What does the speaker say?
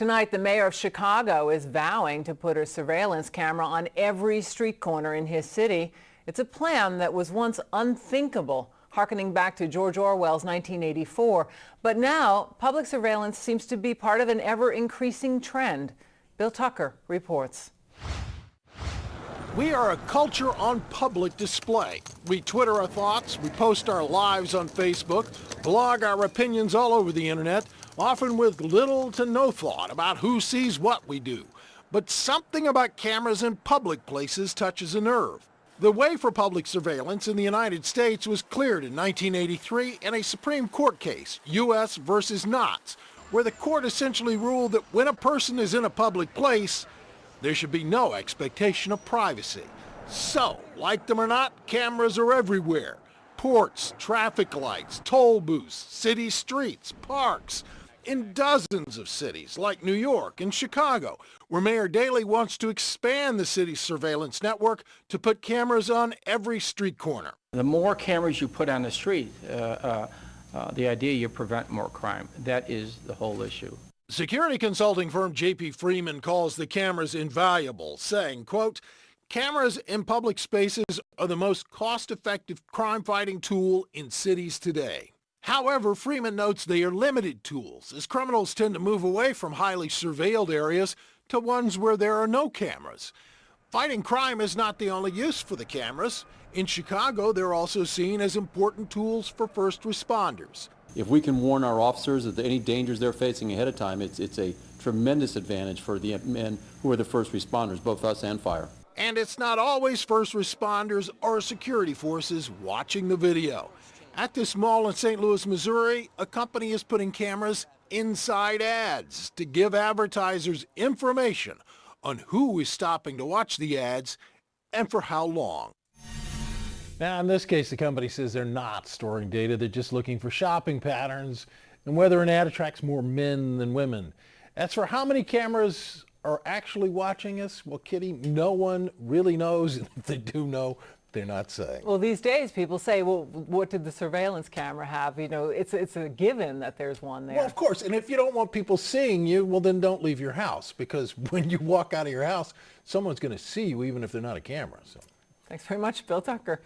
Tonight, the mayor of Chicago is vowing to put a surveillance camera on every street corner in his city. It's a plan that was once unthinkable, harkening back to George Orwell's 1984. But now, public surveillance seems to be part of an ever-increasing trend. Bill Tucker reports. We are a culture on public display. We Twitter our thoughts, we post our lives on Facebook, blog our opinions all over the internet, often with little to no thought about who sees what we do. But something about cameras in public places touches a nerve. The way for public surveillance in the United States was cleared in 1983 in a Supreme Court case, U.S. versus Knotts, where the court essentially ruled that when a person is in a public place, there should be no expectation of privacy. So, like them or not, cameras are everywhere. Ports, traffic lights, toll booths, city streets, parks. In dozens of cities like New York and Chicago, where Mayor Daley wants to expand the city's surveillance network to put cameras on every street corner. The more cameras you put on the street, the idea you prevent more crime. That is the whole issue. Security consulting firm J.P. Freeman calls the cameras invaluable, saying, quote, "Cameras in public spaces are the most cost-effective crime-fighting tool in cities today." However, Freeman notes they are limited tools, as criminals tend to move away from highly surveilled areas to ones where there are no cameras. Fighting crime is not the only use for the cameras. In Chicago, they're also seen as important tools for first responders. If we can warn our officers of any dangers they're facing ahead of time, it's a tremendous advantage for the men who are the first responders, both us and fire. And it's not always first responders or security forces watching the video. At this mall in St. Louis, Missouri, a company is putting cameras inside ads to give advertisers information on who is stopping to watch the ads and for how long. Now, in this case, the company says they're not storing data. They're just looking for shopping patterns and whether an ad attracts more men than women. As for how many cameras are actually watching us, well, Kitty, no one really knows. And if they do know, they're not saying. Well, these days people say, well, what did the surveillance camera have? You know, it's a given that there's one there. Well, of course. And if you don't want people seeing you, well, then don't leave your house, because when you walk out of your house, someone's going to see you even if they're not a camera. So. Thanks very much, Bill Tucker.